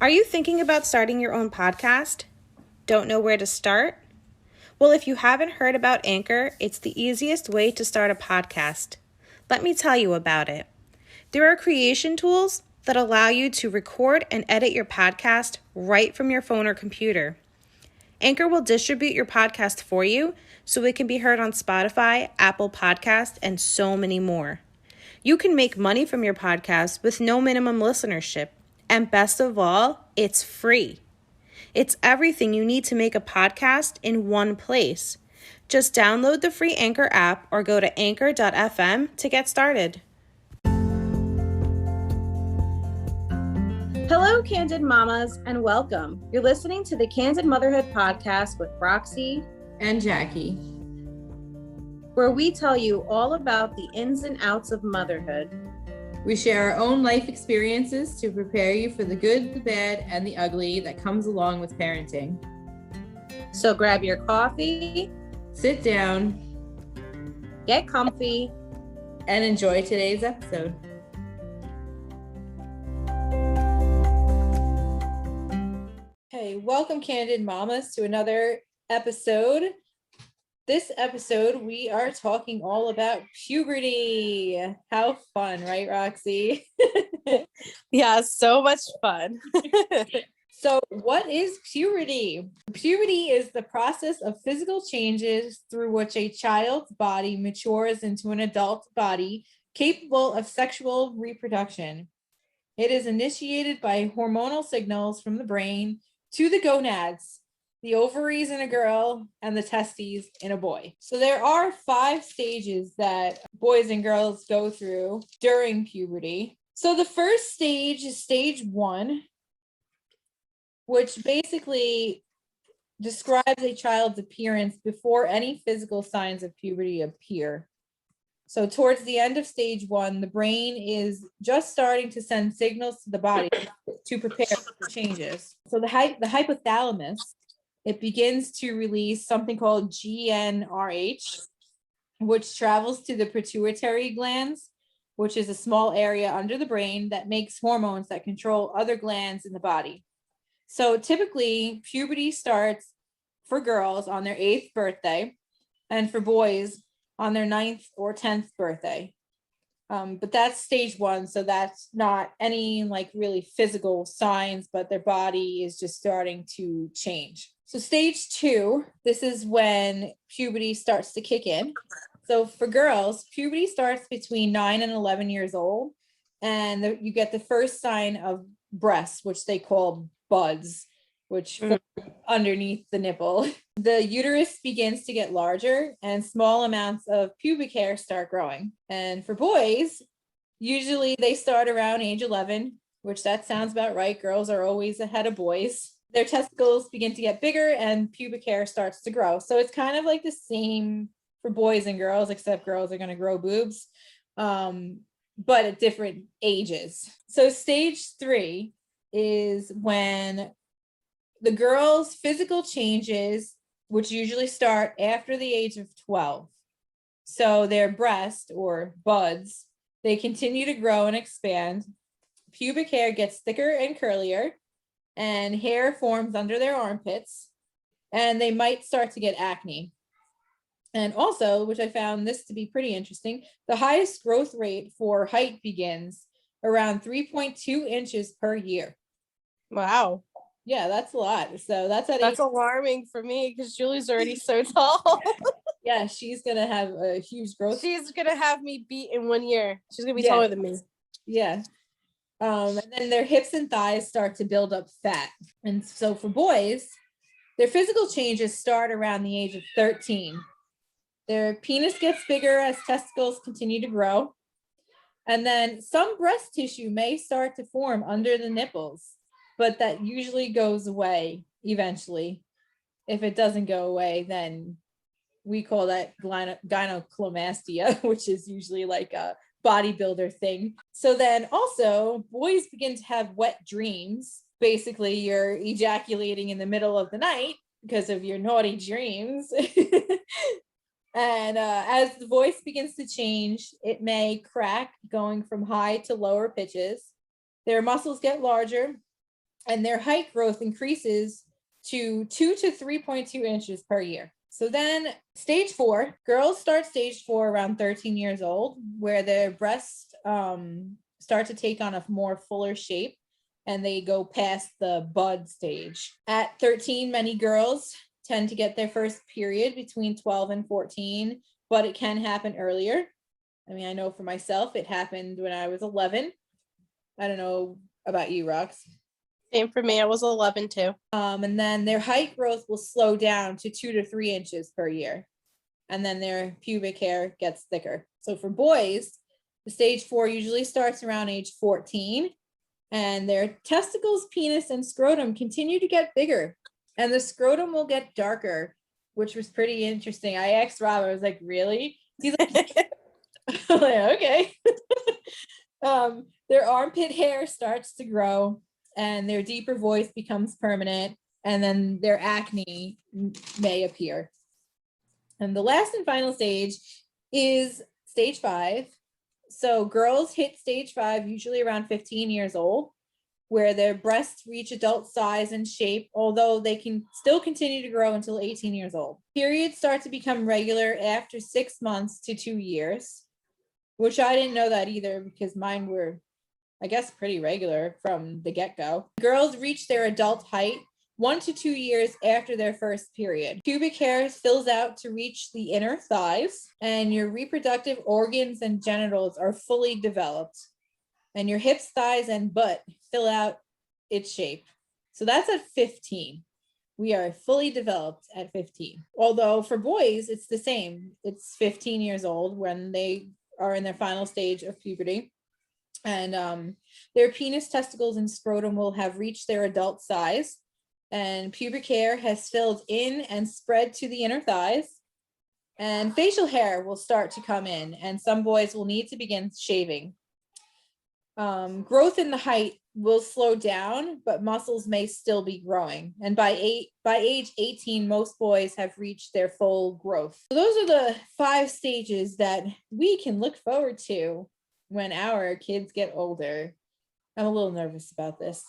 Are you thinking about starting your own podcast? Don't know where to start? Well, if you haven't heard about Anchor, it's the easiest way to start a podcast. Let me tell you about it. There are creation tools that allow you to record and edit your podcast right from your phone or computer. Anchor will distribute your podcast for you so it can be heard on Spotify, Apple Podcasts, and so many more. You can make money from your podcast with no minimum listenership. And best of all, it's free. It's everything you need to make a podcast in one place. Just download the free Anchor app or go to anchor.fm to get started. Hello, Candid Mamas, and welcome. You're listening to the Candid Motherhood podcast with Roxy and Jackie, where we tell you all about the ins and outs of motherhood. We share our own life experiences to prepare you for the good, the bad, and the ugly that comes along with parenting. So grab your coffee, sit down, get comfy, and enjoy today's episode. Hey, welcome, Candid Mamas, to another episode. This episode, we are talking all about puberty. How fun, right, Roxy? Yeah, so much fun. So what is puberty? Puberty is the process of physical changes through which a child's body matures into an adult body capable of sexual reproduction. It is initiated by hormonal signals from the brain to the gonads, the ovaries in a girl, and the testes in a boy. So there are 5 stages that boys and girls go through during puberty. So the first stage is stage 1, which basically describes a child's appearance before any physical signs of puberty appear. So towards the end of stage 1, the brain is just starting to send signals to the body to prepare for changes. So the hypothalamus, it begins to release something called GnRH, which travels to the pituitary glands, which is a small area under the brain that makes hormones that control other glands in the body. So typically, puberty starts for girls on their 8th birthday, and for boys on their 9th or 10th birthday. But that's stage 1, so that's not any really physical signs, but their body is just starting to change. So stage 2, this is when puberty starts to kick in. So for girls, puberty starts between 9 and 11 years old, and you get the first sign of breasts, which they call buds, which form underneath the nipple. The uterus begins to get larger and small amounts of pubic hair start growing. And for boys, usually they start around age 11, which that sounds about right. Girls are always ahead of boys. Their testicles begin to get bigger and pubic hair starts to grow. So it's kind of like the same for boys and girls, except girls are going to grow boobs, but at different ages. So stage 3 is when the girls' physical changes, which usually start after the age of 12. So their breast or buds, they continue to grow and expand. Pubic hair gets thicker and curlier, and hair forms under their armpits, and they might start to get acne. And also, which I found this to be pretty interesting, the highest growth rate for height begins around 3.2 inches per year. Wow. Yeah, that's a lot. So that's alarming for me because Julie's already so tall. Yeah, she's gonna have a huge growth. She's gonna have me beat in 1 year. She's gonna be taller than me. Yeah. And then their hips and thighs start to build up fat. And so for boys, their physical changes start around the age of 13. Their penis gets bigger as testicles continue to grow. And then some breast tissue may start to form under the nipples, but that usually goes away eventually. If it doesn't go away, then we call that gynecomastia, which is usually like a bodybuilder thing. So then also boys begin to have wet dreams. Basically, you're ejaculating in the middle of the night because of your naughty dreams. And as the voice begins to change, it may crack, going from high to lower pitches. Their muscles get larger, and their height growth increases to 2 to 3.2 inches per year. So then stage 4, girls start stage 4 around 13 years old, where their breasts start to take on a more fuller shape, and they go past the bud stage. At 13, many girls tend to get their first period between 12 and 14, but it can happen earlier. I mean, I know for myself, it happened when I was 11. I don't know about you, Rox. Same for me. I was 11 too. And then their height growth will slow down to 2 to 3 inches per year. And then their pubic hair gets thicker. So for boys, the stage 4 usually starts around age 14, and their testicles, penis, and scrotum continue to get bigger. And the scrotum will get darker, which was pretty interesting. I asked Rob, I was like, really? He's like, I'm like, okay. Their armpit hair starts to grow, and their deeper voice becomes permanent, and then their acne may appear. And the last and final stage is stage 5. So girls hit stage 5 usually around 15 years old, where their breasts reach adult size and shape, although they can still continue to grow until 18 years old. Periods start to become regular after 6 months to 2 years, which I didn't know that either, because mine were, I guess, pretty regular from the get-go. Girls reach their adult height 1 to 2 years after their first period. Pubic hair fills out to reach the inner thighs, and your reproductive organs and genitals are fully developed. And your hips, thighs, and butt fill out its shape. So that's at 15. We are fully developed at 15. Although for boys, it's the same. It's 15 years old when they are in their final stage of puberty. And their penis, testicles, and scrotum will have reached their adult size. And pubic hair has filled in and spread to the inner thighs. And facial hair will start to come in. And some boys will need to begin shaving. Growth in the height will slow down, but muscles may still be growing. And by age 18, most boys have reached their full growth. So those are the 5 stages that we can look forward to when our kids get older. I'm a little nervous about this.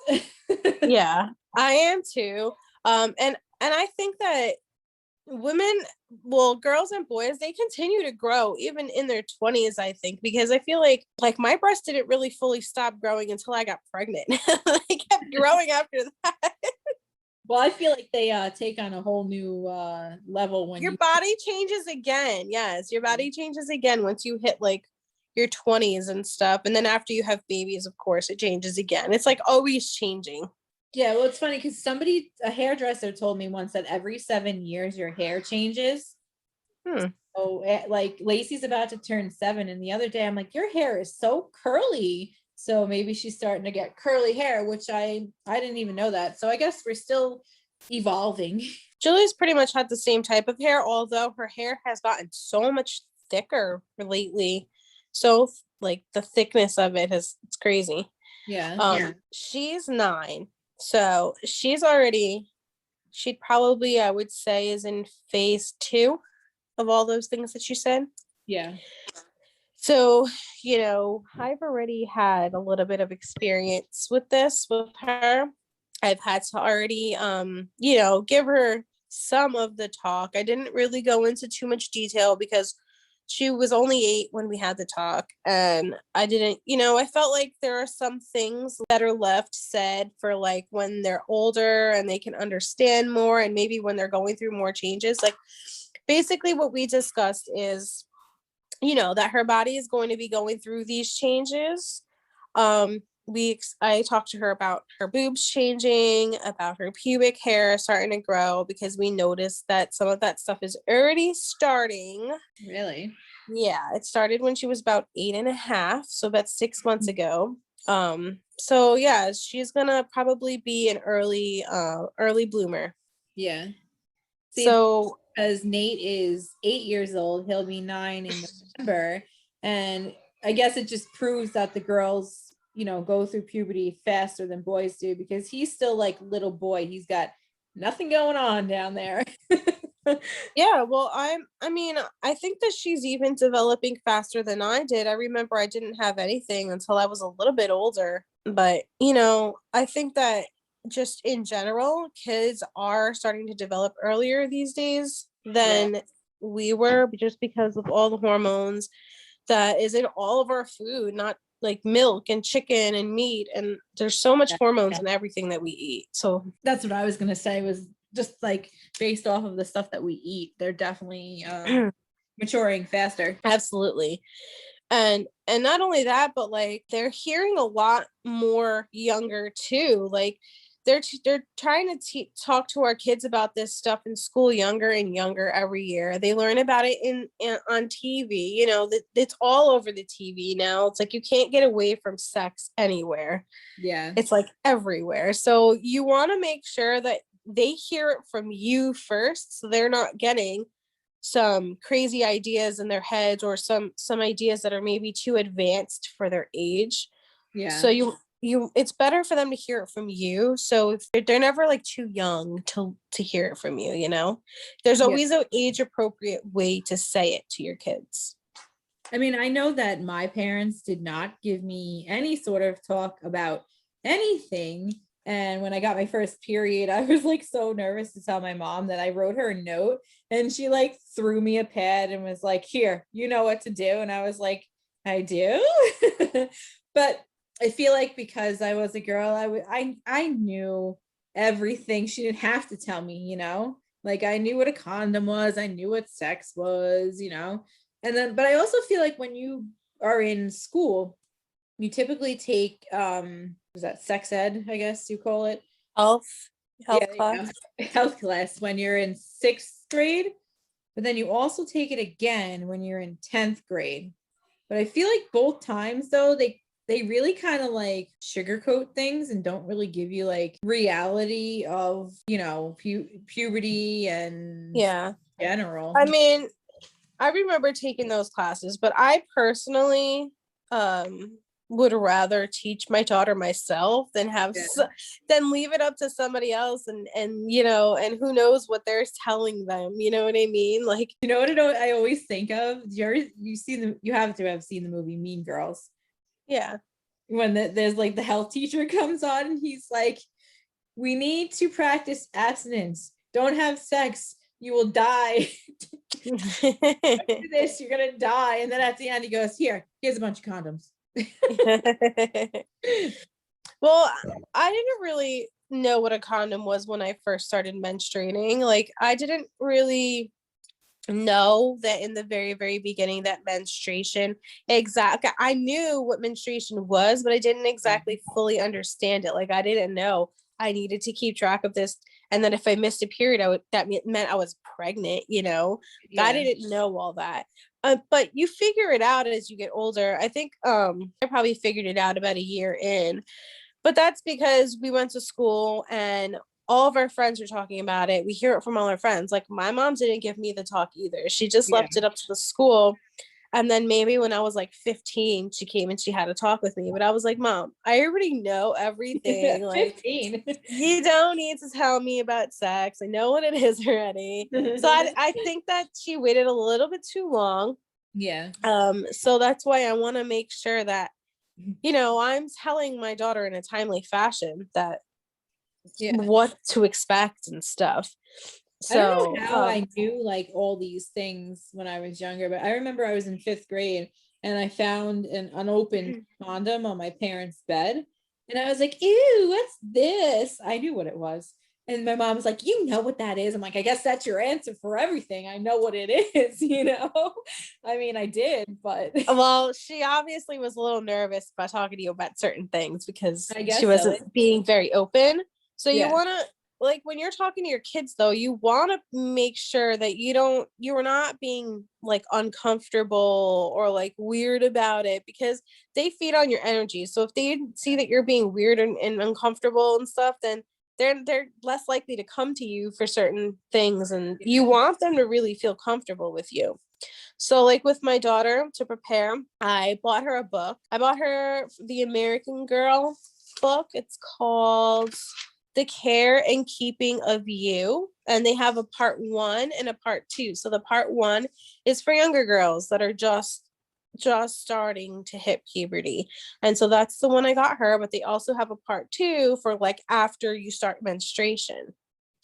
Yeah, I am too. And I think that women, well, girls and boys, they continue to grow even in their 20s, I think, because I feel like my breast didn't really fully stop growing until I got pregnant. They kept growing after that. Well, I feel like they take on a whole new level when your body changes again. Yes, your body changes again once you hit your 20s and stuff. And then after you have babies, of course, it changes again. It's always changing. Yeah, well, it's funny because a hairdresser told me once that every 7 years your hair changes. So Lacey's about to turn 7, and the other day I'm like, your hair is so curly. So maybe she's starting to get curly hair, which I didn't even know that. So I guess we're still evolving. Julie's pretty much had the same type of hair, although her hair has gotten so much thicker lately. So the thickness of it it's crazy. Yeah. She's 9. So she'd probably, I would say, is in phase 2 of all those things that you said. Yeah. So, I've already had a little bit of experience with this with her. I've had to already, give her some of the talk. I didn't really go into too much detail because she was only 8 when we had the talk, and I didn't, I felt like there are some things that are left said for when they're older and they can understand more, and maybe when they're going through more changes. Basically what we discussed is, that her body is going to be going through these changes. I talked to her about her boobs changing, about her pubic hair starting to grow, because we noticed that some of that stuff is already starting. Really? Yeah, it started when she was about 8.5, so about 6 months ago. So yeah, she's gonna probably be an early bloomer. Yeah. So because Nate is 8 years old, he'll be 9 in November, and I guess it just proves that the girls go through puberty faster than boys do, because he's still little boy. He's got nothing going on down there. Yeah, well, I think that she's even developing faster than I did. I remember I didn't have anything until I was a little bit older. But, I think that just in general, kids are starting to develop earlier these days than we were, just because of all the hormones that is in all of our food, not like milk and chicken and meat. And there's so much hormones in everything that we eat. So that's what I was going to say, was just like based off of the stuff that we eat, they're definitely maturing faster. Absolutely. And not only that, but like they're hearing a lot more younger too. Like they're trying to talk to our kids about this stuff in school younger and younger every year. They learn about it in on TV. You know, it's all over the TV now. It's like you can't get away from sex anywhere. Yeah, it's like everywhere. So you want to make sure that they hear it from you first, so they're not getting some crazy ideas in their heads, or some ideas that are maybe too advanced for their age. yeah. So you it's better for them to hear it from you. So if they're never like too young to hear it from you, you know, there's always an age appropriate way to say it to your kids. I mean, I know that my parents did not give me any sort of talk about anything. And when I got my first period, I was like so nervous to tell my mom that I wrote her a note, and she like threw me a pad and was like, here, you know what to do. And I was like, I do. But I feel like because I was a girl, I knew everything. She didn't have to tell me, you know, like I knew what a condom was. I knew what sex was, you know. And then, but I also feel like when you are in school, you typically take is that sex ed, I guess you call it? Health class. Health class when you're in 6th grade, but then you also take it again when you're in 10th grade. But I feel like both times though, they really kind of like sugarcoat things and don't really give you like reality of, you know, puberty and general. I mean, I remember taking those classes, but I personally would rather teach my daughter myself than than leave it up to somebody else, and you know, and who knows what they're telling them, you know what I mean? Like, you know what I always think of? You have to have seen the movie Mean Girls. Yeah. When there's like the health teacher comes on and he's like, we need to practice abstinence. Don't have sex. You will die. Do this, you're gonna die. And then at the end he goes, here's a bunch of condoms. Well, I didn't really know what a condom was when I first started menstruating. Like, I didn't really know that in the very, very beginning that menstruation, I knew what menstruation was, but I didn't exactly fully understand it. Like, I didn't know I needed to keep track of this, and then if I missed a period, that meant I was pregnant, you know. I didn't know all that. But you figure it out as you get older. I think I probably figured it out about a year in, but that's because we went to school and all of our friends were talking about it. We hear it from all our friends. Like, my mom didn't give me the talk either. She just left it up to the school. And then maybe when I was like 15, she came and she had a talk with me. But I was like, Mom, I already know everything. Like, 15. You don't need to tell me about sex. I know what it is already. So I think that she waited a little bit too long. Yeah. So that's why I want to make sure that, you know, I'm telling my daughter in a timely fashion that what to expect and stuff. So I don't know how I knew like all these things when I was younger, but I remember I was in 5th grade and I found an unopened condom on my parents' bed. And I was like, ew, what's this? I knew what it was. And my mom was like, you know what that is? I'm like, I guess that's your answer for everything. I know what it is, you know? I mean, I did, but. Well, she obviously was a little nervous about talking to you about certain things because she wasn't being very open. So you want to, like, when you're talking to your kids though, you want to make sure that you're not being like uncomfortable or like weird about it, because they feed on your energy. So if they see that you're being weird and uncomfortable and stuff, then they're less likely to come to you for certain things, and you want them to really feel comfortable with you. So like with my daughter, to prepare, I bought her a book. I bought her the American Girl book. It's called The Care and Keeping of You, and they have a part 1 and a part 2. So the part 1 is for younger girls that are just just starting to hit puberty. And so that's the one I got her, but they also have a part 2 for like after you start menstruation.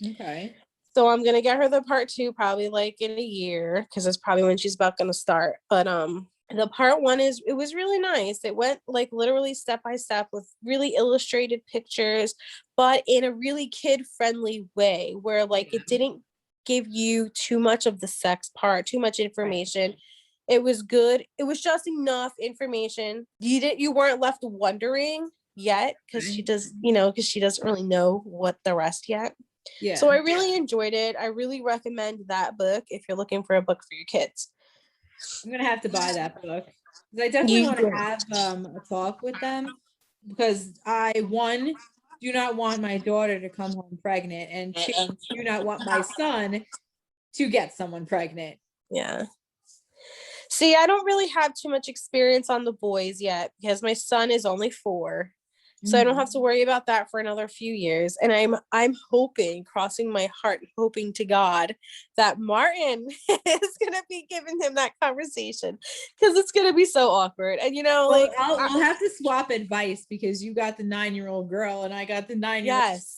Okay. So I'm gonna get her the part 2 probably like in a year, because it's probably when she's about gonna start. But the part 1 it was really nice. It went like literally step by step with really illustrated pictures, but in a really kid friendly way, where like it didn't give you too much of the sex part, too much information. It was good. It was just enough information. You weren't left wondering yet, because she doesn't really know what the rest yet. Yeah. So I really enjoyed it. I really recommend that book if you're looking for a book for your kids. I'm gonna have to buy that book. I definitely want to have a talk with them, because I, one, do not want my daughter to come home pregnant, and two, do not want my son to get someone pregnant. Yeah. See, I don't really have too much experience on the boys yet, because my son is only 4. So I don't have to worry about that for another few years. And I'm hoping, crossing my heart, hoping to God that Martin is gonna be giving him that conversation, because it's gonna be so awkward. And Well, we'll have to swap advice, because you got the 9-year-old girl and I got the 9-year-old. Yes.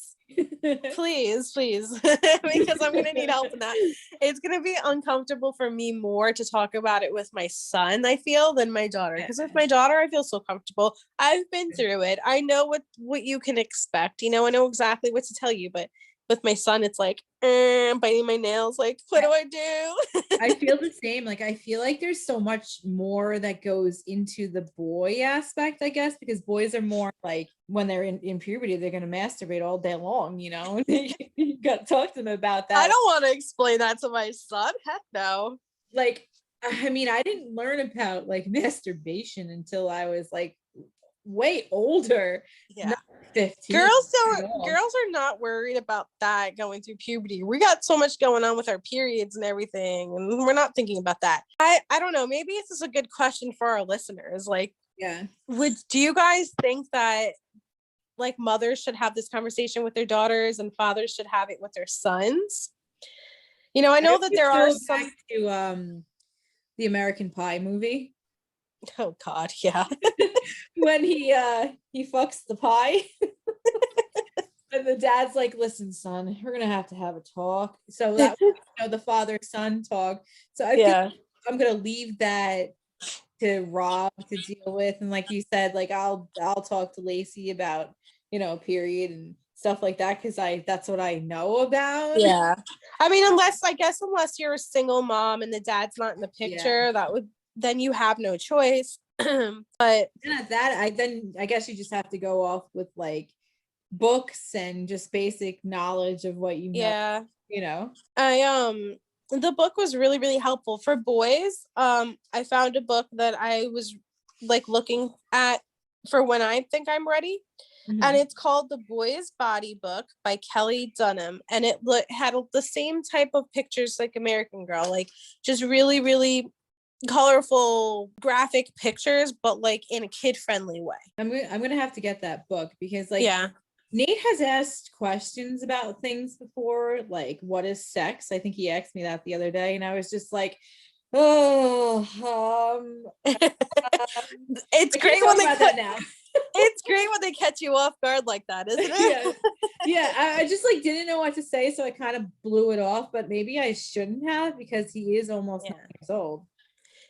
Please, because I'm gonna need help in that. It's gonna be uncomfortable for me more to talk about it with my son, I feel, than my daughter. Because with my daughter, I feel so comfortable. I've been through it. I know what you can expect. I know exactly what to tell you. But with my son, it's like biting my nails. Like, what do I do? I feel the same. Like, I feel like there's so much more that goes into the boy aspect, I guess, because boys are more like, when they're in puberty, they're going to masturbate all day long, you got to talk to them about that. I don't want to explain that to my son. Heck no. Like, I mean, I didn't learn about like masturbation until I was like way older. Yeah. 15. Girls are not worried about that going through puberty. We got so much going on with our periods and everything, and we're not thinking about that. I don't know, maybe this is a good question for our listeners. Like, yeah, do you guys think that like mothers should have this conversation with their daughters and fathers should have it with their sons? I know that there are some to the American Pie movie. Oh God, yeah. When he fucks the pie. And the dad's like, listen, son, we're gonna have to have a talk. So that was, the father-son talk. So I feel like I'm gonna leave that to Rob to deal with. And like you said, like I'll talk to Lacey about, period and stuff like that, because that's what I know about. Yeah. I mean, unless you're a single mom and the dad's not in the picture, then you have no choice. But at that, I guess you just have to go off with like books and just basic knowledge of what yeah, I the book was really, really helpful for boys. I found a book that I was like looking at for when I think I'm ready. And it's called The Boy's Body Book by Kelly Dunham. And it had the same type of pictures like American Girl, like just really, really colorful graphic pictures, but like in a kid-friendly way. I'm gonna have to get that book, because like Nate has asked questions about things before, like what is sex? I think he asked me that the other day, and I was just like, it's great when they cut now. It's great when they catch you off guard like that, isn't it? I just like didn't know what to say, so I kind of blew it off. But maybe I shouldn't have, because he is almost 9 years old.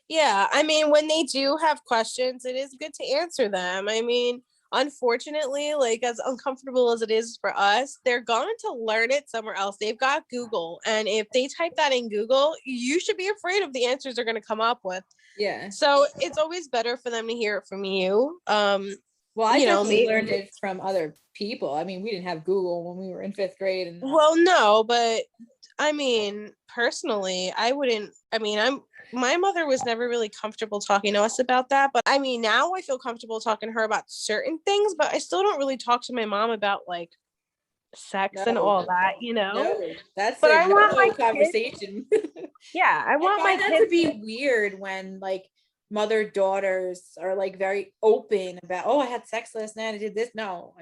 Yeah, I mean, when they do have questions, it is good to answer them. I mean, unfortunately, like as uncomfortable as it is for us, they're going to learn it somewhere else. They've got Google, and if they type that in Google, you should be afraid of the answers they're going to come up with. Yeah. So it's always better for them to hear it from you. Well, I definitely learned it from other people. I mean, we didn't have Google when we were in 5th grade. And well, no, but I mean, personally, my mother was never really comfortable talking to us about that. But I mean, now I feel comfortable talking to her about certain things, but I still don't really talk to my mom about like sex and all that, that's but I want my conversation. I want my that to be weird when like mother-daughters are like very open about, I had sex last night, I did this. No.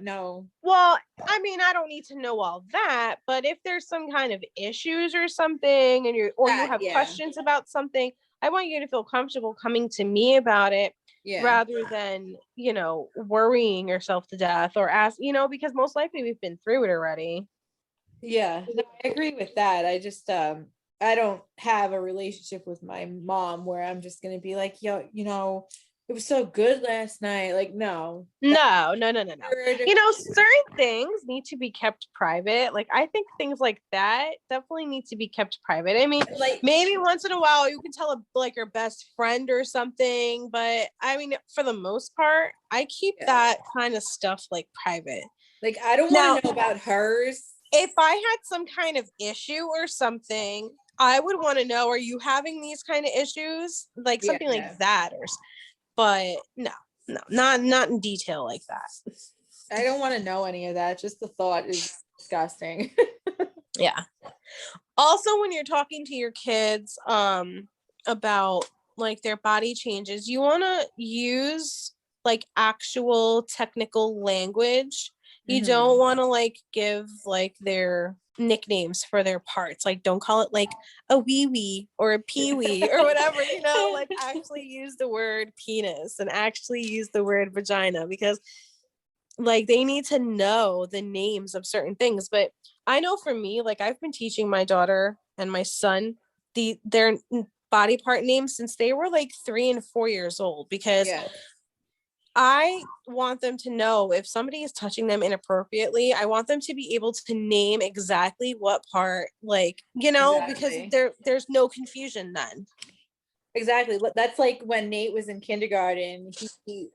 Well, I mean, I don't need to know all that, but if there's some kind of issues or something, and you have questions about something, I want you to feel comfortable coming to me about it Yeah. rather than, you know, worrying yourself to death or ask, you know, because most likely we've been through it already. Yeah, no, I agree with that. I just I don't have a relationship with my mom where I'm just gonna be like, yo, you know, it was so good last night. Like, no. No. You know, certain things need to be kept private. Like, I think things like that definitely need to be kept private. I mean, Like, maybe once in a while you can tell like your best friend or something, but I mean, for the most part, I keep that kind of stuff like private. like I don't Now, want to know about hers. if I had some kind of issue or something, I would want to know, are you having these kind of issues? Like something like that, but no, not in detail like that. I don't want to know any of that. Just the thought is disgusting. Yeah. Also, when you're talking to your kids about like their body changes, you want to use like actual technical language. You don't want to like give like their nicknames for their parts. Like, don't call it like a wee wee or a pee wee or whatever, you know, like actually use the word penis and actually use the word vagina, because like they need to know the names of certain things. But I know for me, like I've been teaching my daughter and my son their body part names since they were like 3 and 4 years old, because I want them to know if somebody is touching them inappropriately. I want them to be able to name exactly what part, like, you know, because there's no confusion then. Exactly. That's like when Nate was in kindergarten, he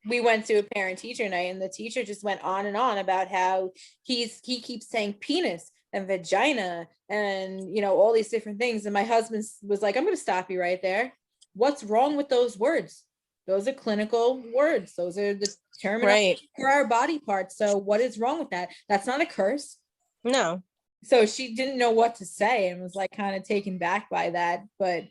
we went to a parent teacher night and the teacher just went on and on about how he keeps saying penis and vagina and, you know, all these different things. And my husband was like, I'm going to stop you right there. What's wrong with those words? Those are clinical words. Those are the terminology for our body parts. So what is wrong with that? That's not a curse. No. So she didn't know what to say and was like kind of taken back by that. But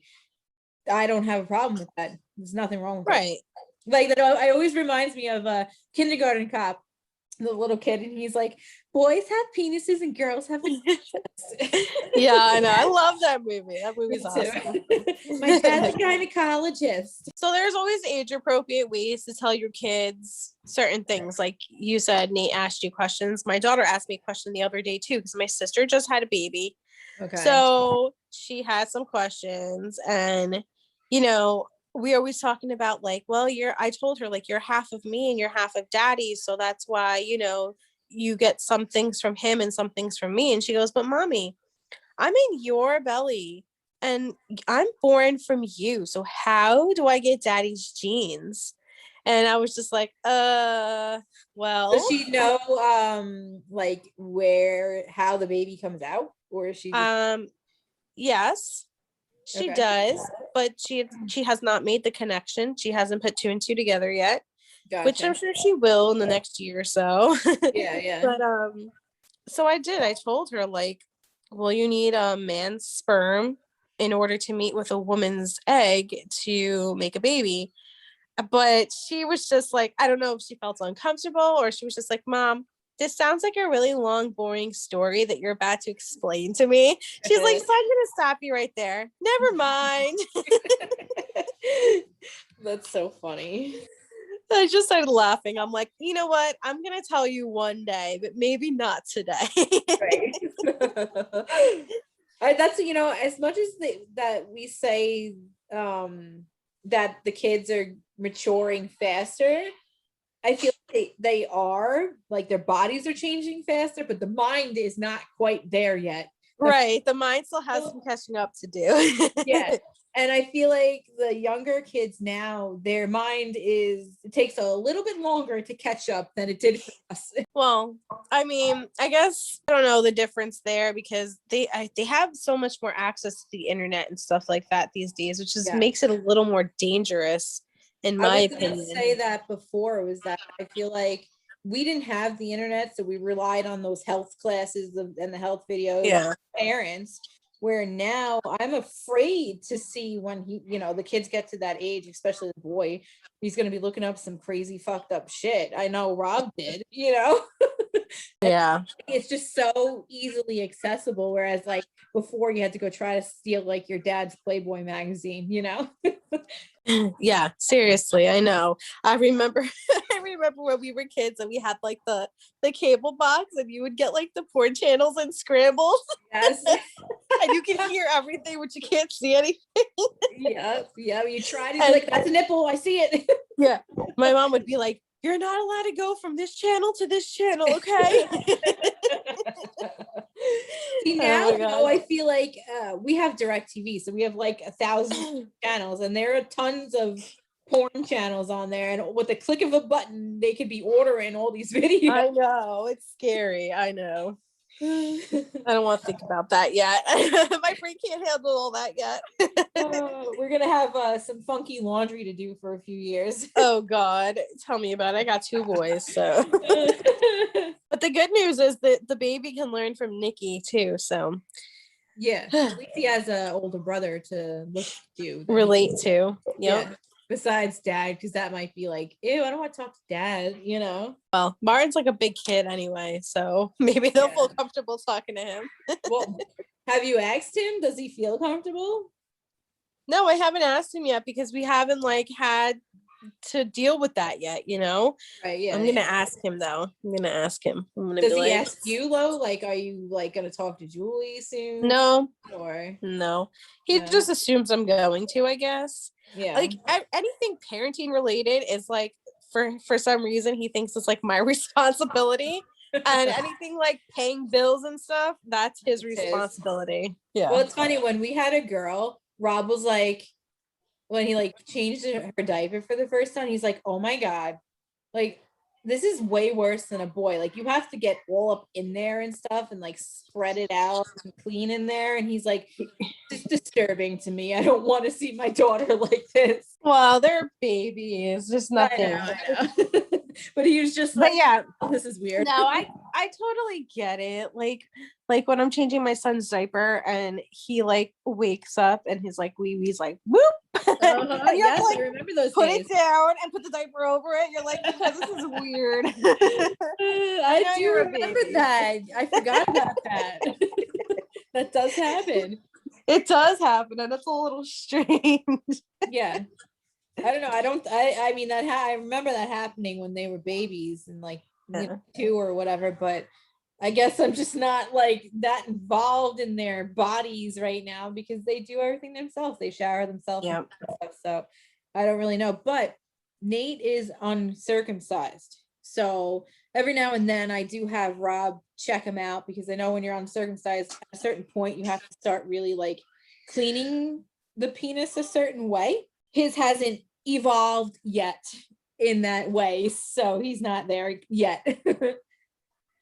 I don't have a problem with that. There's nothing wrong with it. Like that. I always reminds me of a Kindergarten Cop, the little kid, and he's like, boys have penises and girls have Yeah, I know. I love that movie. That movie's awesome. My dad's a gynecologist. So there's always age appropriate ways to tell your kids certain things. Like you said, Nate asked you questions. My daughter asked me a question the other day too, because my sister just had a baby. Okay. So she had some questions, and you know, we always talking about like, well, I told her like you're half of me and you're half of daddy, so that's why, you know, you get some things from him and some things from me. And she goes, but mommy, I'm in your belly and I'm born from you, so how do I get daddy's genes? And I was just like, well, does she know like how the baby comes out, or is she just... yes, she does, but she has not made the connection. She hasn't put 2 and 2 together yet. Gotcha. Which I'm sure she will in the next year or so. Yeah. But so I told her like, well, you need a man's sperm in order to mate with a woman's egg to make a baby. But she was just like, I don't know if she felt uncomfortable or she was just like, Mom, this sounds like a really long, boring story that you're about to explain to me. She's like, so I'm going to stop you right there. Never mind. That's so funny. I just started laughing. I'm like, you know what? I'm going to tell you one day, but maybe not today. That's, you know, as much as that we say that the kids are maturing faster, I feel like they are, like their bodies are changing faster, but the mind is not quite there yet. Right. The mind still has some catching up to do. Yeah. And I feel like the younger kids now, their mind it takes a little bit longer to catch up than it did for us. Well, I mean, I guess I don't know the difference there, because they have so much more access to the internet and stuff like that these days, which just makes it a little more dangerous, in my opinion. I was going to say that before, was that I feel like we didn't have the internet, so we relied on those health classes and the health videos. Yeah. Parents. Where now I'm afraid to see when the kids get to that age, especially the boy, he's going to be looking up some crazy fucked up shit. I know Rob did, Yeah. It's just so easily accessible, whereas like before you had to go try to steal like your dad's Playboy magazine, you know. Yeah, seriously, I know. I remember I remember when we were kids and we had like the cable box and you would get like the porn channels and scrambles Yes. and you can hear everything but you can't see anything. Yeah, you try to be And like, that's a nipple, I see it. yeah, my mom would be like, "You're not allowed to go from this channel to this channel, okay?" See, now I feel like we have DirecTV, so we have like 1,000 channels, and there are tons of porn channels on there, and with the click of a button they could be ordering all these videos. I know, it's scary. I know. I don't want to think about that yet. My brain can't handle all that yet. We're gonna have some funky laundry to do for a few years. Oh God, tell me about it. I got 2 boys, so. But the good news is that the baby can learn from Nikki too, so. Yeah, at least he has an older brother to look to, relate to. Yep. Yeah. Besides dad, because that might be like, ew, I don't want to talk to dad, you know. Well, Martin's like a big kid anyway, so maybe they'll feel comfortable talking to him. Well, have you asked him? Does he feel comfortable? No, I haven't asked him yet because we haven't like had to deal with that yet, you know. Right, yeah. I'm gonna ask him though. I'm gonna ask him. Does he ask you though? Like, are you like gonna talk to Julie soon? No. Or no. He just assumes I'm going to, I guess. Yeah. Like anything parenting related is like for some reason he thinks it's like my responsibility. And anything like paying bills and stuff, that's his responsibility. Yeah. Well, it's funny, when we had a girl, Rob was like, when he like changed her diaper for the first time, he's like, oh my God, like this is way worse than a boy. Like you have to get all up in there and stuff and like spread it out and clean in there. And he's like, it's disturbing to me. I don't want to see my daughter like this. Well, they're babies. Just nothing. I know. But he was just like, yeah, this is weird. No, I totally get it. Like when I'm changing my son's diaper and he like wakes up and his like wee wee's like whoop. And you have to, like, I remember those put days. it down and put the diaper over it. You're like, because this is weird. I do remember that. I forgot about that. That does happen. It does happen, and it's a little strange. Yeah. I don't know. I mean that I remember that happening when they were babies and like 2 or whatever, but I guess I'm just not like that involved in their bodies right now because they do everything themselves. They shower themselves. Yep. And stuff, so I don't really know. But Nate is uncircumcised. So every now and then I do have Rob check him out because I know when you're uncircumcised, at a certain point you have to start really like cleaning the penis a certain way. His hasn't evolved yet in that way, so he's not there yet.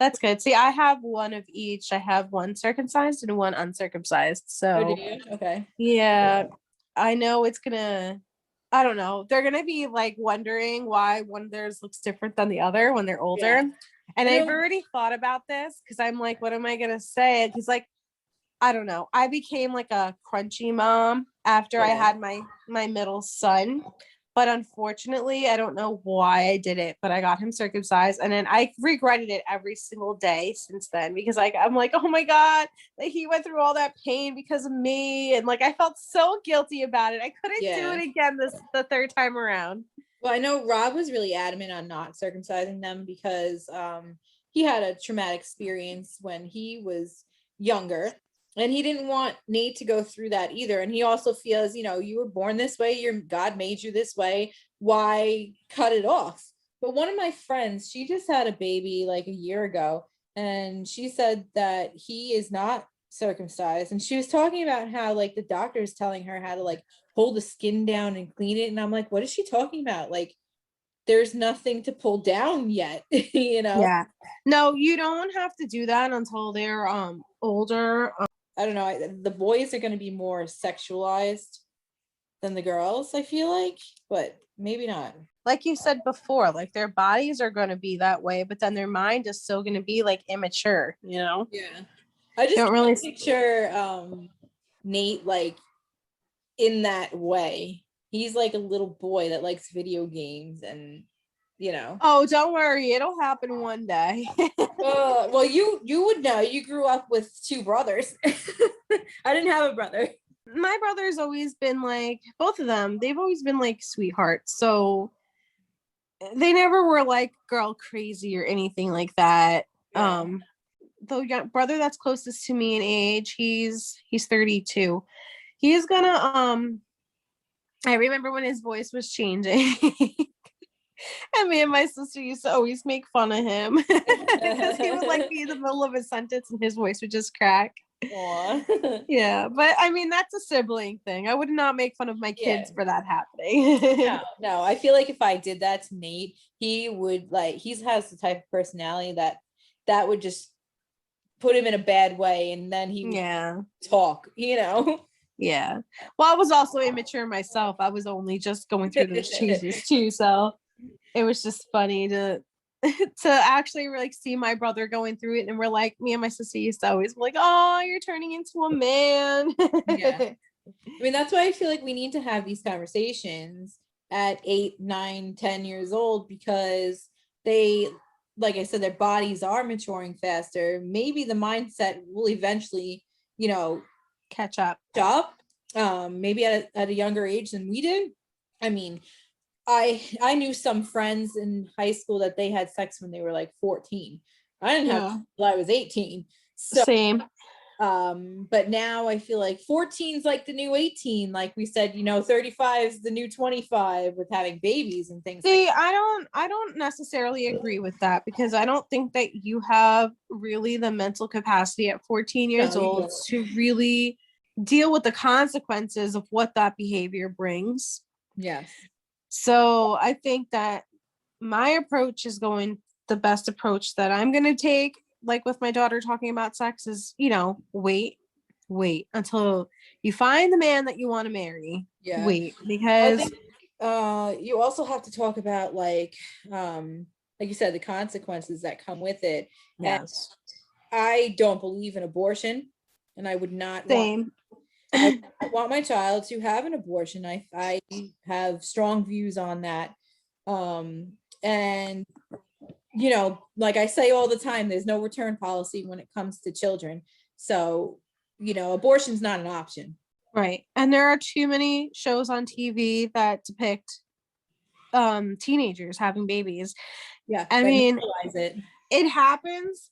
That's good. See, I have one of each. I have one circumcised and one uncircumcised. So, oh, do you? Okay. Yeah, I know it's gonna, I don't know. They're gonna be like wondering why one of theirs looks different than the other when they're older. Yeah. And I've already thought about this because I'm like, what am I gonna say? Because like, I don't know. I became like a crunchy mom after I had my middle son. But unfortunately, I don't know why I did it, but I got him circumcised. And then I regretted it every single day since then because like I'm like, oh my God, like he went through all that pain because of me. And like I felt so guilty about it. I couldn't do it again the third time around. Well, I know Rob was really adamant on not circumcising them because he had a traumatic experience when he was younger. And he didn't want Nate to go through that either. And he also feels, you know, you were born this way, your God made you this way. Why cut it off? But one of my friends, she just had a baby like a year ago. And she said that he is not circumcised. And she was talking about how like the doctor is telling her how to like pull the skin down and clean it. And I'm like, what is she talking about? Like, there's nothing to pull down yet, you know? Yeah. No, you don't have to do that until they're older. I don't know. The boys are going to be more sexualized than the girls, I feel like, but maybe not. Like you said before, like their bodies are going to be that way, but then their mind is still going to be like immature, you know? Yeah. I just don't really picture Nate like in that way. He's like a little boy that likes video games and you know. Oh, don't worry, it'll happen one day. Well, you would know. You grew up with two brothers. I didn't have a brother. My brother's always been like, both of them, they've always been like sweethearts. So they never were like girl crazy or anything like that. Yeah. The young brother that's closest to me in age, he's 32. He's gonna I remember when his voice was changing. And me and my sister used to always make fun of him because he would like be in the middle of a sentence and his voice would just crack. Aw. Yeah, but I mean that's a sibling thing. I would not make fun of my kids Yeah. for that happening. No. I feel like if I did that to Nate, he would like he has the type of personality that would just put him in a bad way, and then he would talk, you know. Yeah. Well, I was also immature myself. I was only just going through those changes too, so it was just funny to to actually like see my brother going through it, and we're like, me and my sister used to always be like, oh, you're turning into a man. Yeah. I mean, that's why I feel like we need to have these conversations at 8, 9, 10 years old, because they, like I said, their bodies are maturing faster. Maybe the mindset will eventually, you know, catch up. Maybe at a younger age than we did. I mean, I knew some friends in high school that they had sex when they were like 14. I didn't have until I was 18. So same. But now I feel like 14 is like the new 18, like we said, you know, 35 is the new 25 with having babies and things. See, like I don't necessarily agree with that, because I don't think that you have really the mental capacity at 14 years old to really deal with the consequences of what that behavior brings. Yes. So I think that my approach is going, the best approach that I'm going to take, like with my daughter talking about sex, is, you know, wait until you find the man that you want to marry. Yeah. Wait, because you also have to talk about like you said, the consequences that come with it. Yes. And I don't believe in abortion, and I would not Same. I want my child to have an abortion. I have strong views on that. And you know, like I say all the time, there's no return policy when it comes to children. So, you know, abortion's not an option. Right. And there are too many shows on TV that depict teenagers having babies. Yeah. I mean, it happens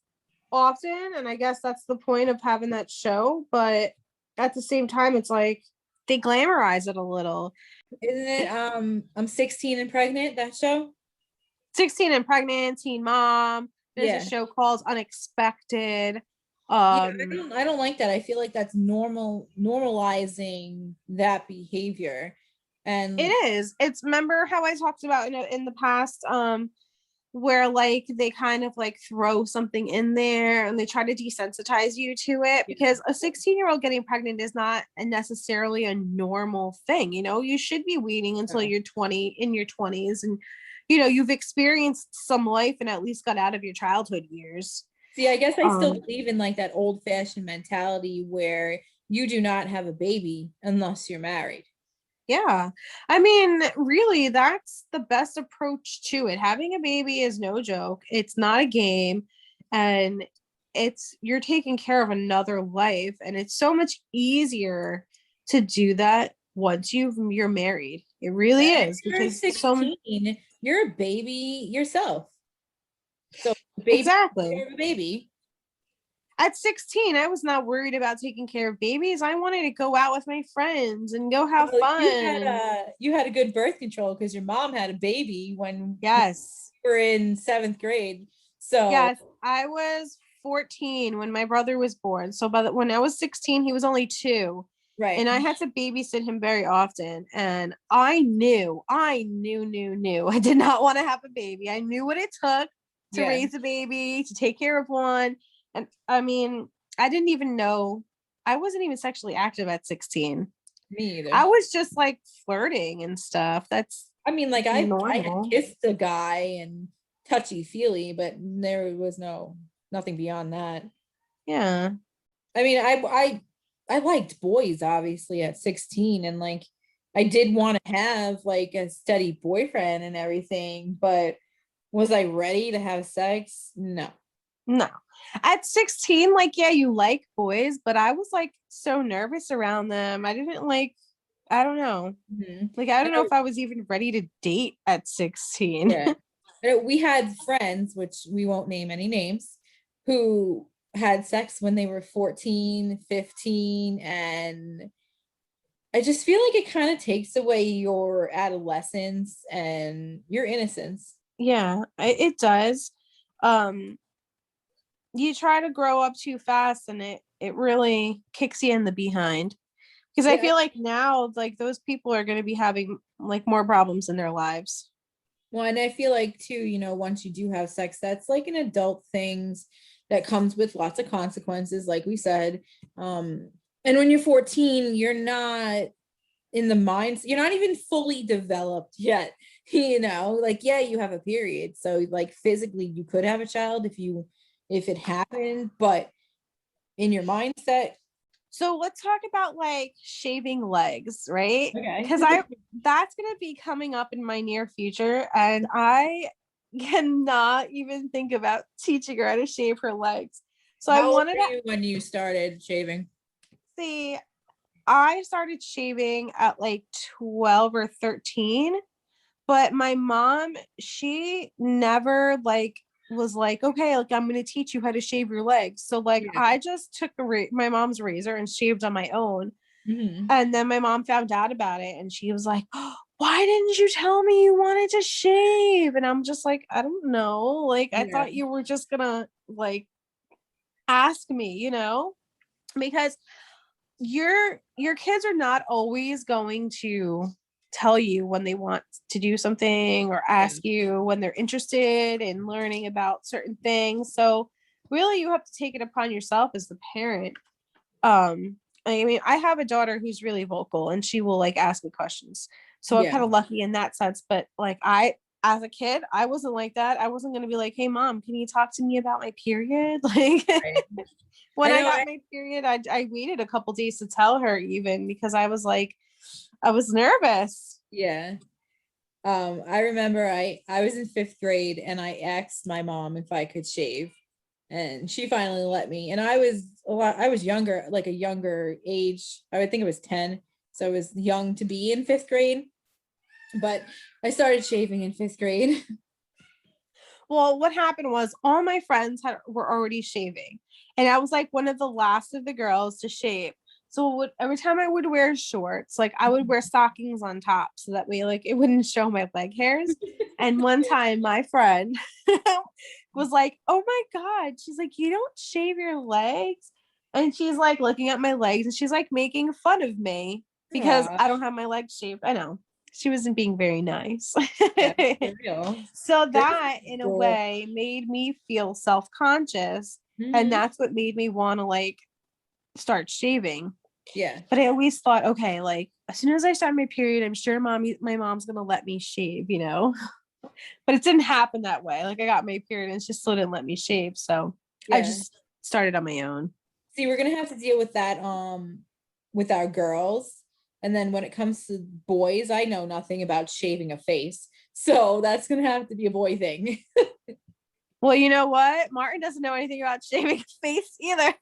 often, and I guess that's the point of having that show, but at the same time it's like they glamorize it a little. Isn't it I'm 16 and pregnant, that show? 16 and Pregnant, Teen Mom. There's a show called Unexpected. I don't like that. I feel like that's normalizing that behavior. And it is. It's, remember how I talked about in the past, where like they kind of like throw something in there and they try to desensitize you to it, because a 16-year-old getting pregnant is not necessarily a normal thing. You know, you should be waiting until you're 20, in your 20s, and you know, you've experienced some life and at least got out of your childhood years. See, I guess I still believe in like that old-fashioned mentality where you do not have a baby unless you're married. Yeah. I mean, really, that's the best approach to it. Having a baby is no joke. It's not a game, and you're taking care of another life, and it's so much easier to do that once you're married. It really is, because 16, you're a baby yourself. So exactly, you're a baby. At 16, I was not worried about taking care of babies. I wanted to go out with my friends and go have fun. You had a good birth control because your mom had a baby when you were in 7th grade. So yes, I was 14 when my brother was born. So when I was 16, he was only 2. Right. And I had to babysit him very often. And I knew I did not want to have a baby. I knew what it took to raise a baby, to take care of one. And I mean, I didn't even know, I wasn't even sexually active at 16. Me either. I was just like flirting and stuff. That's, I mean, like I kissed a guy and touchy feely, but there was nothing beyond that. Yeah. I mean, I liked boys obviously at 16, and like I did want to have like a steady boyfriend and everything, but Was I ready to have sex? No. No. At 16, like, yeah, you like boys, but I was like so nervous around them. I didn't like, I don't know. Like, I don't know if I was even ready to date at 16. Yeah. We had friends, which we won't name any names, who had sex when they were 14, 15, and I just feel like it kind of takes away your adolescence and your innocence. Yeah, it does. Um, you try to grow up too fast and it really kicks you in the behind. Because I Yeah. feel like now, like, those people are going to be having like more problems in their lives. Well, and I feel like too, once you do have sex, that's like an adult things that comes with lots of consequences, like we said. And when you're 14, you're not in the mind, you're not even fully developed yet. Like, yeah, you have a period. So like physically you could have a child if it happened, but in your mindset. So let's talk about like shaving legs, right? Okay. Because that's gonna be coming up in my near future, and I cannot even think about teaching her how to shave her legs. So I How old wanted were to you when you started shaving? see, I started shaving at like 12 or 13, but my mom, she never like was like, okay, like I'm gonna teach you how to shave your legs. So like Yeah. I just took my mom's razor and shaved on my own. Mhm. And then my mom found out about it and she was like, oh, why didn't you tell me you wanted to shave? And I'm just like, I don't know. Like, I Yeah. thought you were just gonna like ask me, because your kids are not always going to tell you when they want to do something or ask you when they're interested in learning about certain things. So really you have to take it upon yourself as the parent. I mean, I have a daughter who's really vocal and she will like ask me questions. So I'm Yeah. kind of lucky in that sense. But like as a kid, I wasn't like that. I wasn't gonna be like, hey mom, can you talk to me about my period? Like Right. when I know, got my period, I waited a couple days to tell her even because I was like, I was nervous. Yeah. I remember I was in 5th grade and I asked my mom if I could shave, and she finally let me. And I was younger, like a younger age. I would think it was 10. So I was young to be in 5th grade, but I started shaving in 5th grade. Well, what happened was all my friends were already shaving, and I was like one of the last of the girls to shave. So every time I would wear shorts, like I would wear stockings on top so that way like it wouldn't show my leg hairs. And one time my friend was like, "Oh my God." She's like, "You don't shave your legs?" And she's like looking at my legs and she's like making fun of me because Aw, I don't have my legs shaved. I know. She wasn't being very nice. yeah, for real. So Girls that in a are way made me feel self-conscious. And Mhm. that's what made me want to like start shaving. Yeah. But I always thought, okay, like as soon as I start my period, I'm sure my mom's gonna let me shave. But it didn't happen that way. Like I got my period and she still didn't let me shave. So I Yeah. just started on my own. See, we're gonna have to deal with that with our girls. And then when it comes to boys, I know nothing about shaving a face. So that's gonna have to be a boy thing. Well, you know what? Martin doesn't know anything about shaving his face either.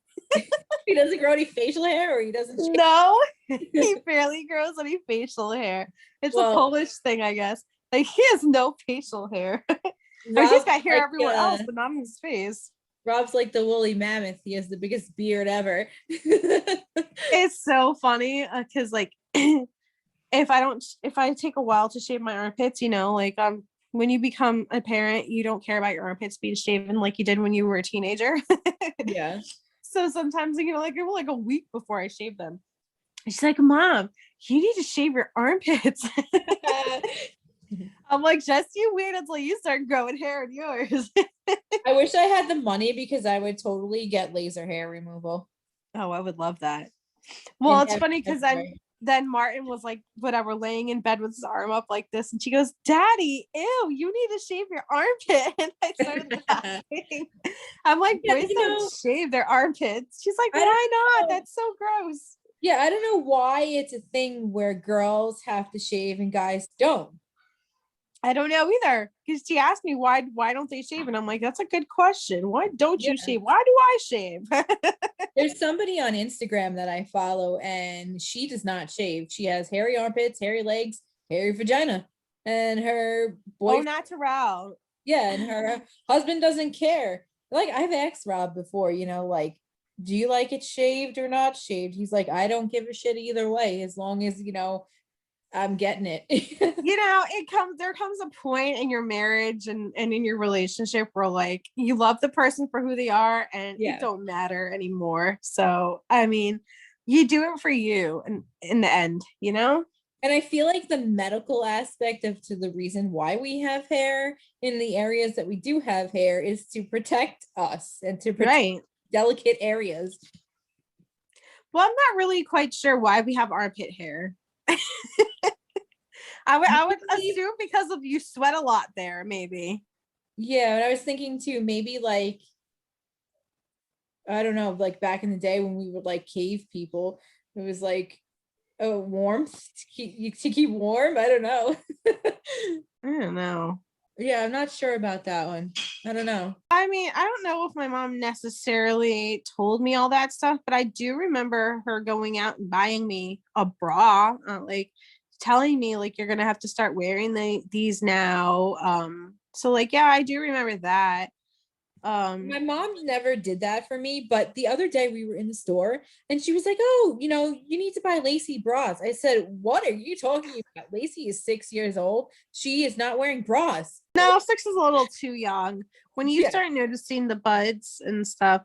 He doesn't grow any facial hair, or he doesn't shave. No, he barely grows any facial hair. It's a Well, Polish thing, I guess. Like he has no facial hair. I mean, he's Rob's got hair like everywhere else, but not on his face. Rob's like the woolly mammoth. He has the biggest beard ever. It's so funny because like if I take a while to shave my armpits, like when you become a parent, you don't care about your armpits being shaven like you did when you were a teenager. Yeah. So sometimes like it was like a week before I shave them. She's like, Mom, you need to shave your armpits. I'm like, just you wait until you start growing hair in yours. I wish I had the money because I would totally get laser hair removal. Oh, I would love that. Well, it's funny because everywhere. then Martin was like, whatever, laying in bed with his arm up like this. And she goes, Daddy, ew, you need to shave your armpit. And I started laughing. I'm like, Yeah, boys don't shave their armpits. She's like, why not? That's so gross. Yeah, I don't know why it's a thing where girls have to shave and guys don't. I don't know either, because she asked me why don't they shave, and I'm like, that's a good question. Why don't you shave? Why do I shave? There's somebody on Instagram that I follow, and she does not shave. She has hairy armpits, hairy legs, hairy vagina, and her boyfriend. Oh, natural. Yeah, and her husband doesn't care. Like, I've asked Rob before, like, do you like it shaved or not shaved? He's like, I don't give a shit either way, as long as I'm getting it. There comes a point in your marriage and in your relationship where like you love the person for who they are and it don't matter anymore. So I mean, you do it for you and in the end, And I feel like the medical aspect to the reason why we have hair in the areas that we do have hair is to protect us and to protect delicate areas. Well, I'm not really quite sure why we have armpit hair. I would assume because of you sweat a lot there, maybe. Yeah, and I was thinking too, maybe like, I don't know, like back in the day when we would like cave people, it was like warmth to keep warm. I don't know. I don't know. Yeah, I'm not sure about that one. I don't know. I mean, I don't know if my mom necessarily told me all that stuff, but I do remember her going out and buying me a bra, like telling me like you're gonna have to start wearing these now. So like, yeah, I do remember that. My mom never did that for me, but the other day we were in the store and she was like, oh, you need to buy Lacey bras. I said, what are you talking about? Lacey is 6 years old. She is not wearing bras. No, 6 is a little too young. When you start noticing the buds and stuff,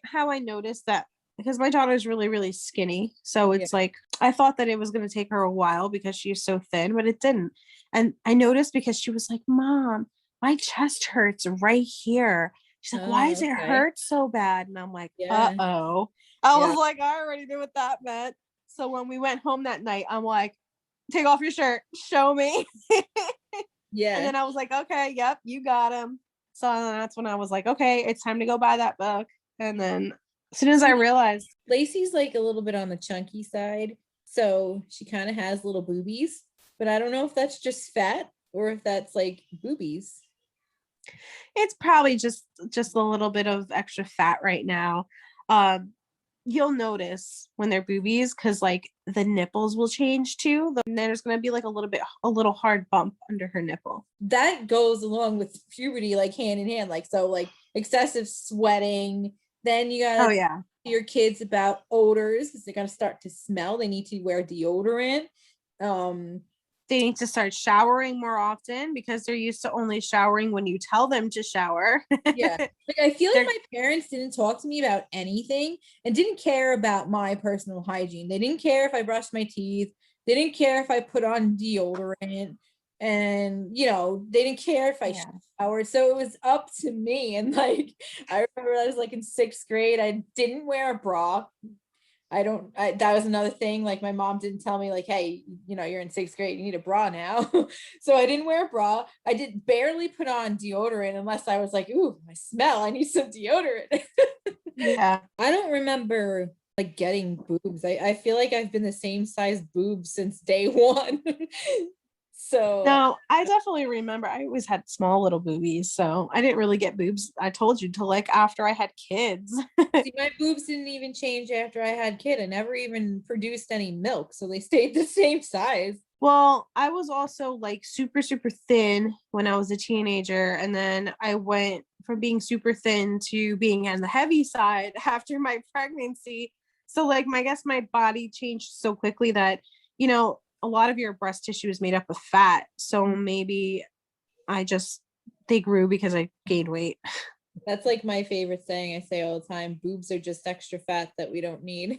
how I noticed that, because my daughter's really, really skinny. So it's like, I thought that it was going to take her a while because she's so thin, but it didn't. And I noticed because she was like, Mom, my chest hurts right here. She's like, why does it hurt so bad? And I'm like, uh-oh. I was like, I already knew what that meant. So when we went home that night, I'm like, take off your shirt, show me. Yeah. And then I was like, okay, yep, you got him. So that's when I was like, okay, it's time to go buy that book. And then as soon as I realized, Lacey's like a little bit on the chunky side. So she kind of has little boobies, but I don't know if that's just fat or if that's like boobies. It's probably just a little bit of extra fat right now. You'll notice when they're boobies because like the nipples will change too. Then there's going to be like a little hard bump under her nipple. That goes along with puberty, like hand in hand. Like, so like excessive sweating. Then you got your kids about odors because they're going to start to smell. They need to wear deodorant. They need to start showering more often because they're used to only showering when you tell them to shower. Yeah. Like, I feel like my parents didn't talk to me about anything and didn't care about my personal hygiene. They didn't care if I brushed my teeth. They didn't care if I put on deodorant. And, they didn't care if I showered. So it was up to me. And like, I remember I was like in 6th grade. I didn't wear a bra. That was another thing. Like my mom didn't tell me like, hey, you're in 6th grade, you need a bra now. So I didn't wear a bra. I did barely put on deodorant unless I was like, ooh, I smell, I need some deodorant. Yeah. I don't remember like getting boobs. I feel like I've been the same size boobs since day one. So no, I definitely remember I always had small little boobies, so I didn't really get boobs. I told you till like after I had kids. See, my boobs didn't even change after I had kid. I never even produced any milk, so they stayed the same size. Well, I was also like super, super thin when I was a teenager, and then I went from being super thin to being on the heavy side after my pregnancy. So like I guess my body changed so quickly that, a lot of your breast tissue is made up of fat. So maybe they grew because I gained weight. That's like my favorite saying I say all the time. Boobs are just extra fat that we don't need.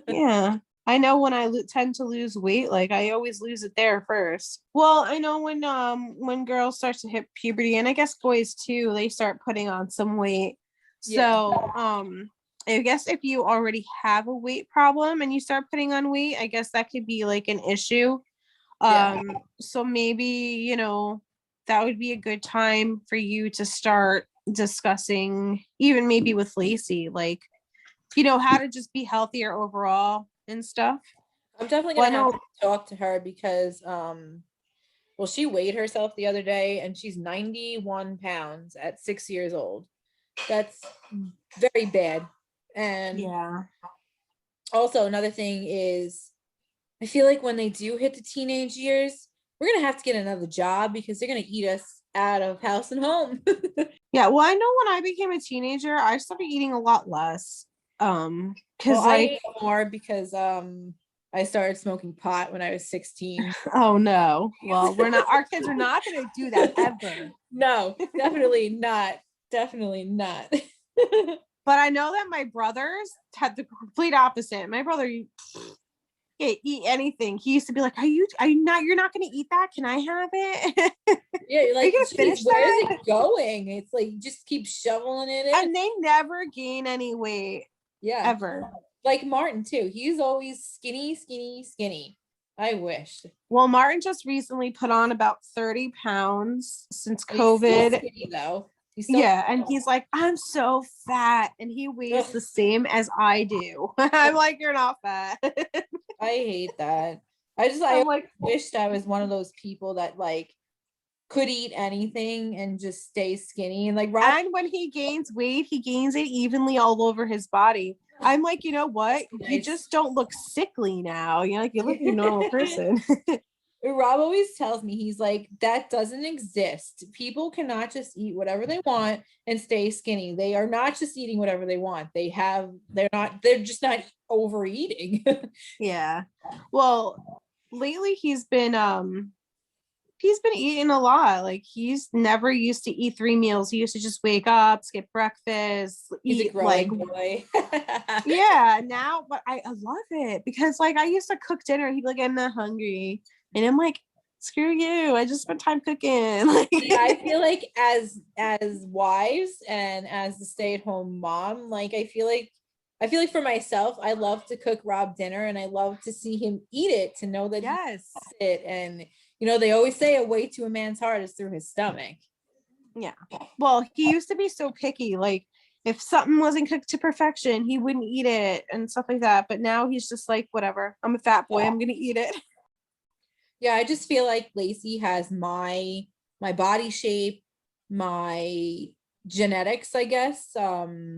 Yeah. I know when I tend to lose weight, like I always lose it there first. Well, I know when girls start to hit puberty, and I guess boys too, they start putting on some weight. So, I guess if you already have a weight problem and you start putting on weight, I guess that could be like an issue. So maybe, that would be a good time for you to start discussing, even maybe with Lacey, like, how to just be healthier overall and stuff. I'm definitely going to have to talk to her because, Well, she weighed herself the other day and she's 91 pounds at 6 years old. That's very bad. And Yeah. also another thing is I feel like when they do hit the teenage years, we're going to have to get another job because they're going to eat us out of house and home. Yeah, well, I know when I became a teenager, I started eating a lot less. Because Well, I like ate more because I started smoking pot when I was 16. oh no. Well, our kids are not gonna do that ever. No, definitely not. Definitely not. But I know that my brothers had the complete opposite. My brother eat anything. He used to be like, are you not, you're not gonna eat that? Can I have it? Yeah, Are like, you gonna finish where is that? it going? It's like you just keep shoveling it in. And they never gain any weight. Yeah. Ever. Like Martin too. He's always skinny, skinny, skinny. I wish. Well, Martin just recently put on about 30 pounds since He's still COVID. skinny though. He's still Yeah, and he's like, I'm so fat, and he weighs the same as I do. I'm like, you're not fat. I hate that. I like, wished I was one of those people that like could eat anything and just stay skinny. And like Rob, and when he gains weight, he gains it evenly all over his body. I'm like, you know what? You Nice. just don't look sickly now. You know, like you look like a normal person. Rob always tells me, he's like, that doesn't exist. People cannot just eat whatever they want and stay skinny. They are not just eating whatever they want. They're just not overeating. Yeah. Well, lately he's been eating a lot. Like he's never used to eat 3 meals. He used to just wake up, skip breakfast, He's a eat growing like boy. yeah. Now, but I love it because like I used to cook dinner. He'd be like, I'm not hungry, and I'm like, screw you. I just spent time cooking. Like, Yeah, I feel like as wives and as the stay-at-home mom, like I feel like for myself, I love to cook Rob dinner and I love to see him eat it, to know that yes. he eats it. And you know, they always say a way to a man's heart is through his stomach. Yeah. Well, he used to be so picky. Like if something wasn't cooked to perfection, he wouldn't eat it and stuff like that. But now he's just like, whatever. I'm a fat boy. I'm gonna eat it. Yeah, I just feel like Lacey has my body shape, my genetics, I guess. So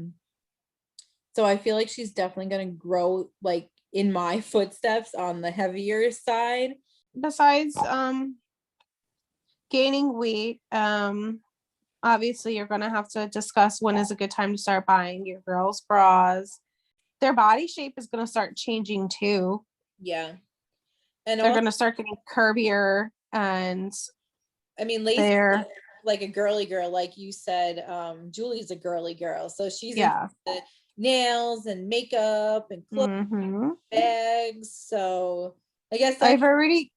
I feel like she's definitely gonna grow like in my footsteps on the heavier side. Besides gaining weight, obviously you're gonna have to discuss when is a good time to start buying your girls' bras. Their body shape is gonna start changing too. Yeah. And they're gonna start getting curvier, and I mean, Lacey's like a girly girl, like you said. Julie's a girly girl, so she's into nails and makeup and clothes, bags. So I guess I've already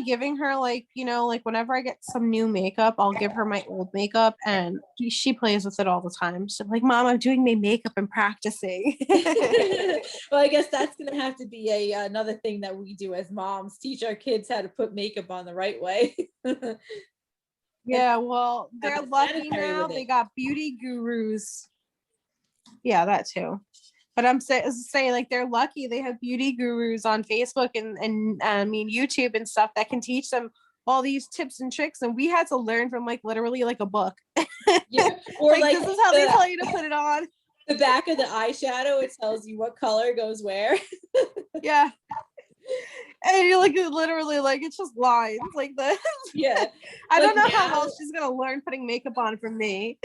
given her, like, you know, like whenever I get some new makeup, I'll give her my old makeup, and she plays with it all the time. So I'm like, Mom, I'm doing my makeup and practicing. Well, I guess that's gonna have to be another thing that we do as moms, teach our kids how to put makeup on the right way. Yeah, well, they're lucky now. They got beauty gurus. Yeah, that too. But I'm saying, like, they're lucky they have beauty gurus on Facebook and I mean YouTube and stuff that can teach them all these tips and tricks, and we had to learn from like literally like a book. Yeah, or like this is how they tell you to put it on. The back of the eyeshadow, it tells you what color goes where. Yeah. And you're like, literally, like, it's just lines like this. Yeah. I don't know how else she's gonna learn putting makeup on from me.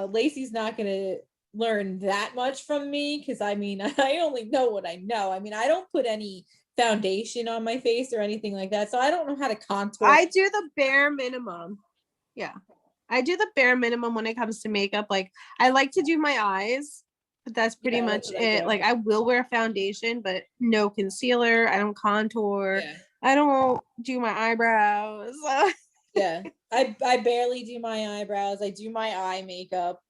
Lacey's not gonna learn that much from me, because I mean, I only know what I know. I mean, I don't put any foundation on my face or anything like that, so I don't know how to contour. I do the bare minimum. Yeah, I do the bare minimum when it comes to makeup. Like, I like to do my eyes, but that's pretty much it. Like, I will wear foundation, but no concealer. I don't contour. Yeah. I don't do my eyebrows. Yeah, I barely do my eyebrows. I do my eye makeup,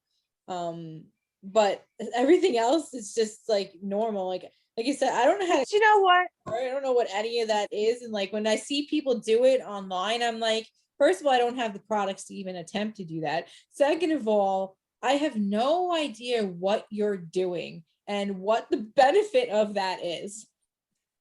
but everything else is just like normal. Like you said, I don't know how to, you know what? I don't know what any of that is. And like when I see people do it online, I'm like, first of all, I don't have the products to even attempt to do that. Second of all, I have no idea what you're doing and what the benefit of that is.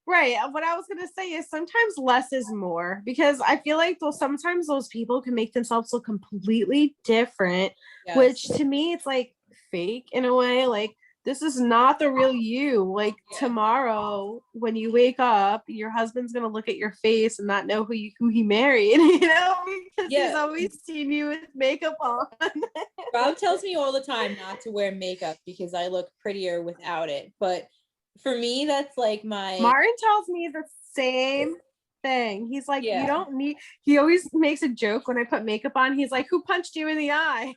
Right. What I was going to say is sometimes less is more, because I feel like sometimes those people can make themselves look completely different, Yes. which to me, it's like fake in a way. Like, this is not the real you. Like, tomorrow when you wake up, your husband's going to look at your face and not know who he married, because he's always seen you with makeup on. Rob tells me all the time not to wear makeup because I look prettier without it. But for me, that's like Martin tells me the same thing. He's like, Yeah. you don't need, he always makes a joke when I put makeup on. He's like, who punched you in the eye?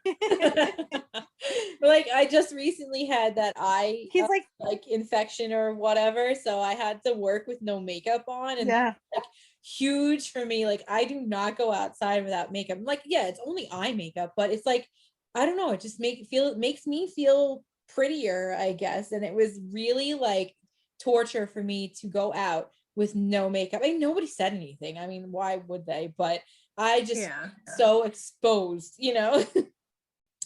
Like, I just recently had that eye He's like infection or whatever, so I had to work with no makeup on, and yeah, like huge for me. Like, I do not go outside without makeup. I'm like, yeah, it's only eye makeup, but it's like, I don't know, it just makes me feel prettier, I guess. And it was really like torture for me to go out with no makeup. I mean, nobody said anything. I mean, why would they? But I just so exposed, you know.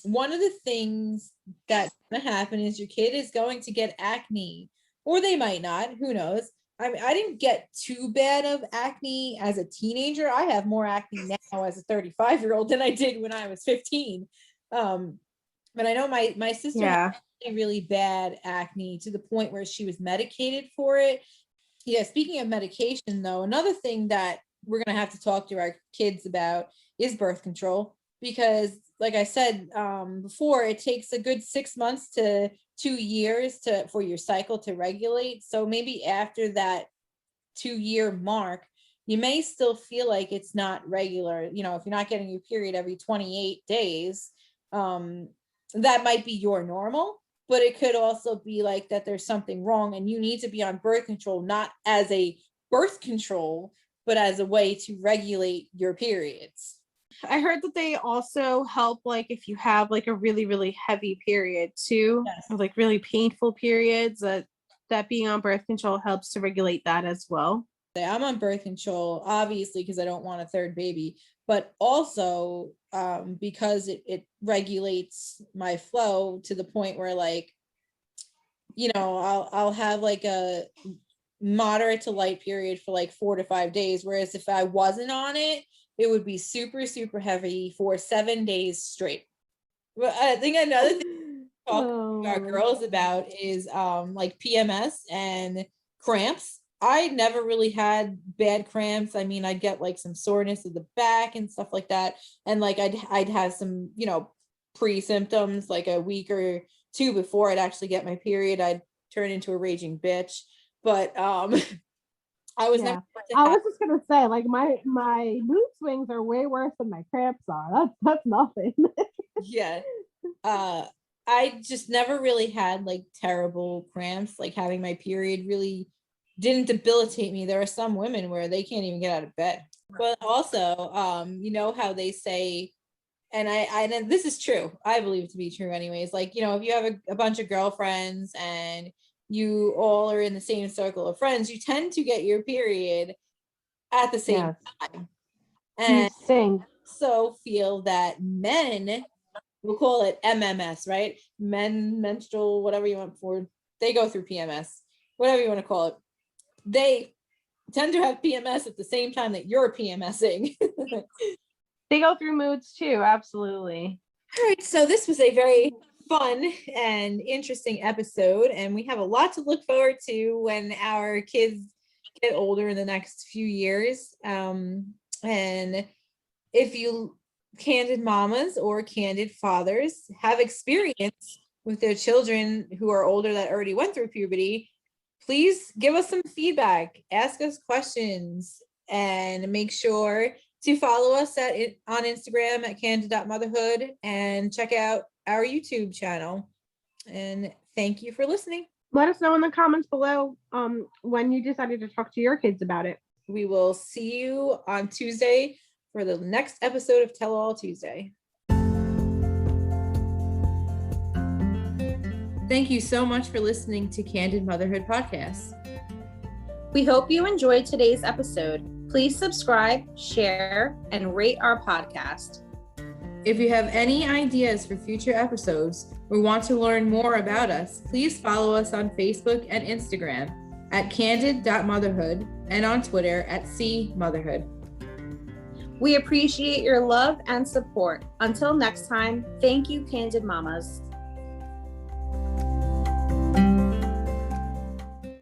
One of the things that's going to happen is your kid is going to get acne, or they might not, who knows. I mean, I didn't get too bad of acne as a teenager. I have more acne now as a 35-year-old than I did when I was 15. But I know my sister had really bad acne to the point where she was medicated for it. Yeah, speaking of medication, though, another thing that we're going to have to talk to our kids about is birth control, because like I said before, it takes a good 6 months to 2 years for your cycle to regulate. So maybe after that 2-year mark, you may still feel like it's not regular. You know, if you're not getting your period every 28 days, that might be your normal. But it could also be like that there's something wrong and you need to be on birth control, not as a birth control, but as a way to regulate your periods. I heard that they also help, like, if you have like a really, really heavy period too, or like really painful periods, that being on birth control helps to regulate that as well. I'm on birth control, obviously, because I don't want a third baby, but also because it regulates my flow to the point where, like, you know, I'll have like a moderate to light period for like 4 to 5 days, whereas if I wasn't on it, it would be super, super heavy for 7 days straight. But I think another thing to talk to our girls about is like PMS and cramps. I never really had bad cramps. I mean, I'd get like some soreness of the back and stuff like that. And like I'd have some, you know, pre-symptoms like a week or two before I'd actually get my period. I'd turn into a raging bitch. But I was never. I was just gonna say, like, my mood swings are way worse than my cramps are. That's nothing. Yeah. I just never really had like terrible cramps. Like, having my period really didn't debilitate me. There are some women where they can't even get out of bed. But also, you know how they say, and and this is true, I believe it to be true anyways, like, you know, if you have a bunch of girlfriends and you all are in the same circle of friends, you tend to get your period at the same time. And so feel that men, we'll call it MMS, right? Men, menstrual, whatever you want for, they go through PMS, whatever you want to call it. They tend to have PMS at the same time that you're PMSing. They go through moods too, absolutely. All right, so this was a very fun and interesting episode, and we have a lot to look forward to when our kids get older in the next few years. And if you candid mamas or candid fathers have experience with their children who are older that already went through puberty, please give us some feedback, ask us questions, and make sure to follow us on Instagram at candid.motherhood and check out our YouTube channel. And thank you for listening. Let us know in the comments below when you decided to talk to your kids about it. We will see you on Tuesday for the next episode of Tell All Tuesday. Thank you so much for listening to Candid Motherhood Podcast. We hope you enjoyed today's episode. Please subscribe, share, and rate our podcast. If you have any ideas for future episodes or want to learn more about us, please follow us on Facebook and Instagram at candid.motherhood and on Twitter at @cmotherhood. We appreciate your love and support. Until next time, thank you, Candid Mamas.